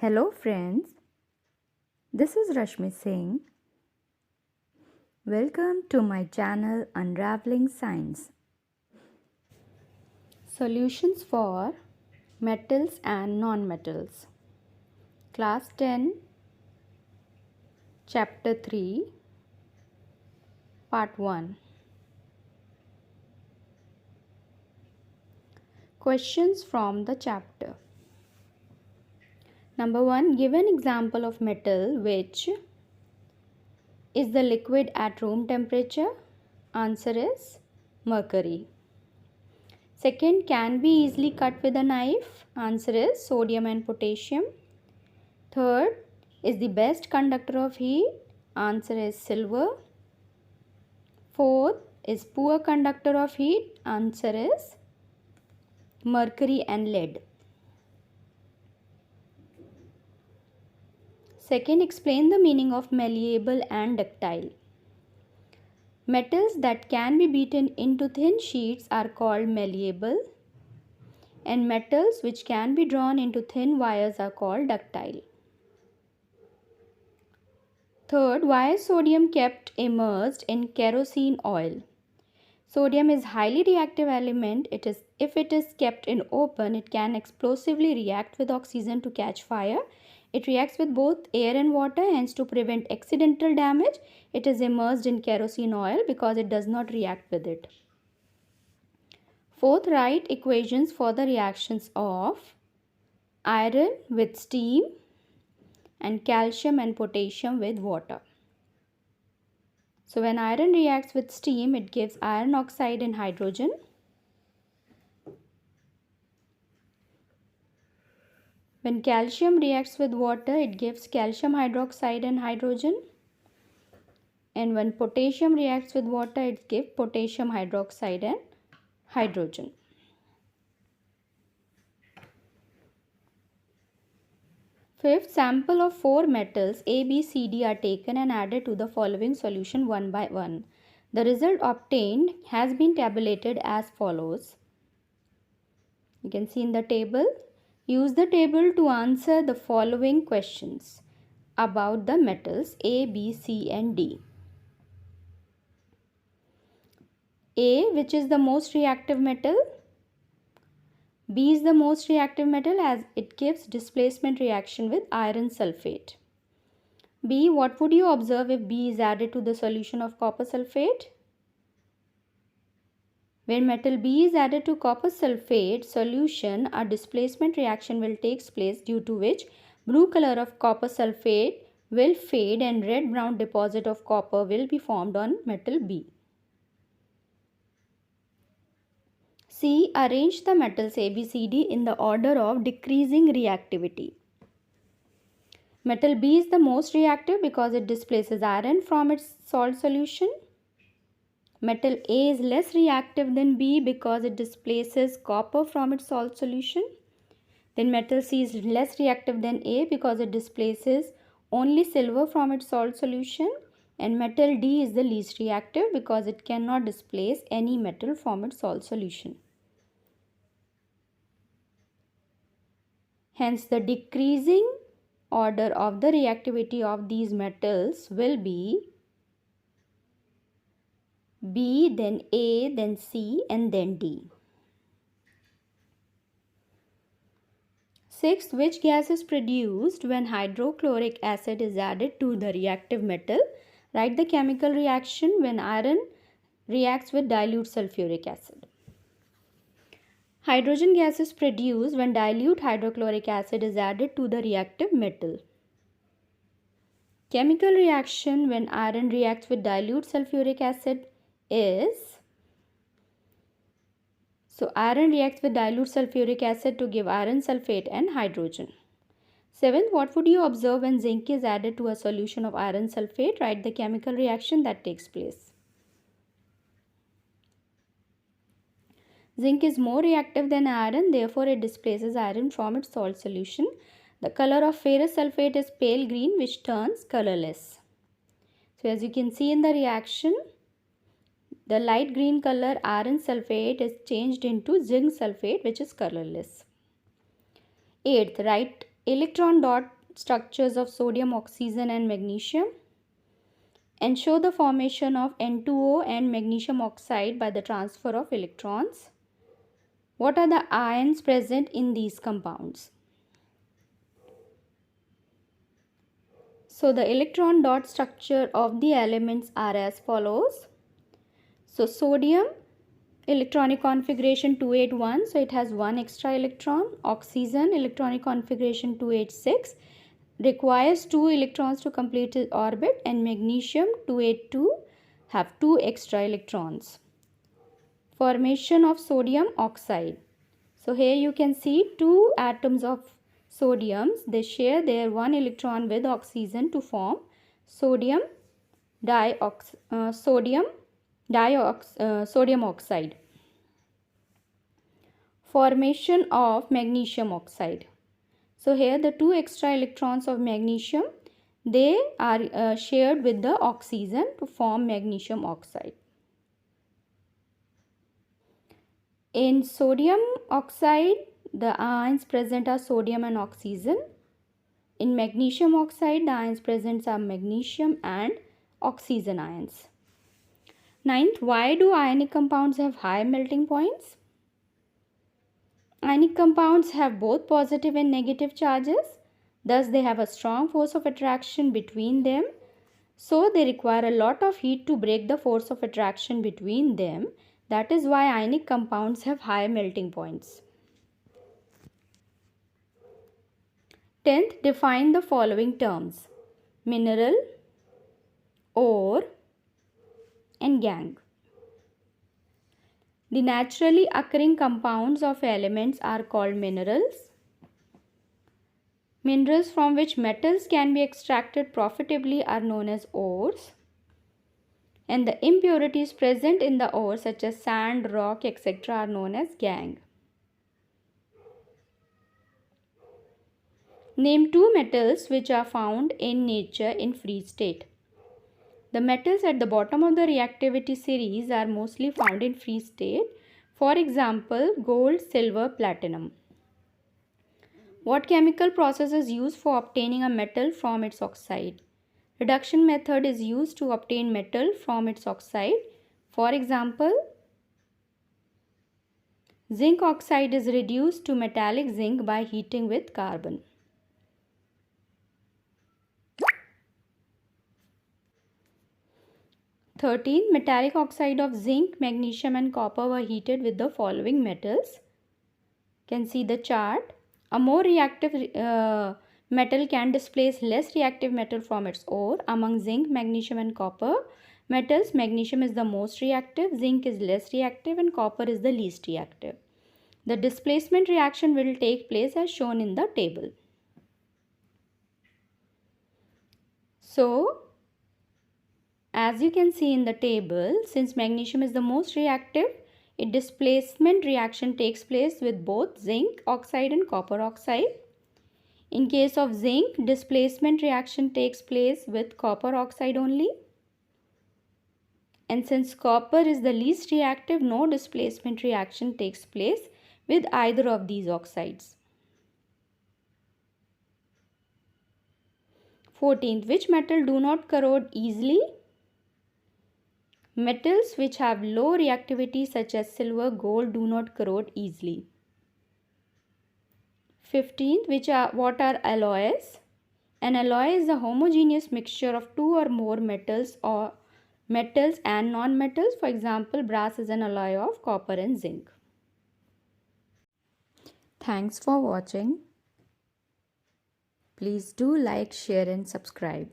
Hello friends, this is Rashmi Singh. Welcome to my channel Unraveling Science. Solutions for metals and non-metals. Class 10, Chapter 3, Part 1. Questions from the chapter. Number 1. Give an example of metal which is the liquid at room temperature. Answer is mercury. Second, can be easily cut with a knife. Answer is sodium and potassium. Third, is the best conductor of heat. Answer is silver. Fourth, is poor conductor of heat. Answer is mercury and lead. Second, explain the meaning of malleable and ductile. Metals that can be beaten into thin sheets are called malleable, and metals which can be drawn into thin wires are called ductile. Third, why is sodium kept immersed in kerosene oil? Sodium is highly reactive element. If it is kept in open, it can explosively react with oxygen to catch fire. It reacts with both air and water, hence to prevent accidental damage, it is immersed in kerosene oil because it does not react with it. Fourth, write equations for the reactions of iron with steam and calcium and potassium with water. So when iron reacts with steam, it gives iron oxide and hydrogen. When calcium reacts with water, it gives calcium hydroxide and hydrogen. And when potassium reacts with water, it gives potassium hydroxide and hydrogen. Fifth, sample of 4 metals A, B, C, D are taken and added to the following solution one by one. The result obtained has been tabulated as follows. You can see in the table. Use the table to answer the following questions about the metals A, B, C and D. A, which is the most reactive metal? B is the most reactive metal as it gives displacement reaction with iron sulfate. B, what would you observe if B is added to the solution of copper sulfate? When metal B is added to copper sulfate solution, a displacement reaction will take place due to which blue color of copper sulfate will fade and red-brown deposit of copper will be formed on metal B. C, arrange the metals A, B, C, D in the order of decreasing reactivity. Metal B is the most reactive because it displaces iron from its salt solution. Metal A is less reactive than B because it displaces copper from its salt solution. Then metal C is less reactive than A because it displaces only silver from its salt solution. And metal D is the least reactive because it cannot displace any metal from its salt solution. Hence, the decreasing order of the reactivity of these metals will be B, then A, then C and then D. Sixth, which gas is produced when hydrochloric acid is added to the reactive metal? Write the chemical reaction when iron reacts with dilute sulfuric acid. Hydrogen gas is produced when dilute hydrochloric acid is added to the reactive metal. Chemical reaction when iron reacts with dilute sulfuric acid is, so iron reacts with dilute sulfuric acid to give iron sulfate and hydrogen. Seventh, what would you observe when zinc is added to a solution of iron sulfate? Write the chemical reaction that takes place. Zinc is more reactive than iron, therefore it displaces iron from its salt solution. The color of ferrous sulfate is pale green, which turns colorless. So as you can see in the reaction, the light green color iron sulfate is changed into zinc sulfate, which is colorless. Eighth, write electron dot structures of sodium, oxygen and magnesium, and show the formation of N2O and magnesium oxide by the transfer of electrons. What are the ions present in these compounds? So the electron dot structure of the elements are as follows. So sodium, electronic configuration 281, so it has one extra electron. Oxygen, electronic configuration 286, requires 2 electrons to complete its orbit, and magnesium 282 have 2 extra electrons. Formation of sodium oxide. So here you can see 2 atoms of sodiums. They share their 1 electron with oxygen to form sodium oxide. Formation of magnesium oxide. So here the 2 extra electrons of magnesium, they are shared with the oxygen to form magnesium oxide. In sodium oxide, the ions present are sodium and oxygen. In magnesium oxide, the ions present are magnesium and oxygen ions. Ninth, why do ionic compounds have high melting points? Ionic compounds have both positive and negative charges. Thus, they have a strong force of attraction between them. So, they require a lot of heat to break the force of attraction between them. That is why ionic compounds have high melting points. 10th, define the following terms: mineral, ore, and gangue. The naturally occurring compounds of elements are called minerals. Minerals from which metals can be extracted profitably are known as ores. And the impurities present in the ore, such as sand, rock, etc., are known as gangue. Name 2 metals which are found in nature in free state. The metals at the bottom of the reactivity series are mostly found in free state. For example, gold, silver, platinum. What chemical process is used for obtaining a metal from its oxide? Reduction method is used to obtain metal from its oxide. For example, zinc oxide is reduced to metallic zinc by heating with carbon. Thirteen, metallic oxide of zinc, magnesium and copper were heated with the following metals. You can see the chart. A more reactive metal can displace less reactive metal from its ore. Among zinc, magnesium and copper metals, magnesium is the most reactive, zinc is less reactive and copper is the least reactive. The displacement reaction will take place as shown in the table. So, as you can see in the table, since magnesium is the most reactive, its displacement reaction takes place with both zinc oxide and copper oxide. In case of zinc, displacement reaction takes place with copper oxide only. And since copper is the least reactive, no displacement reaction takes place with either of these oxides. 14th, which metal do not corrode easily? Metals which have low reactivity such as silver, gold do not corrode easily. 15th, what are alloys? An alloy is a homogeneous mixture of 2 or more metals or metals and non-metals. For example, brass is an alloy of copper and zinc. Thanks for watching. Please do like, share and subscribe.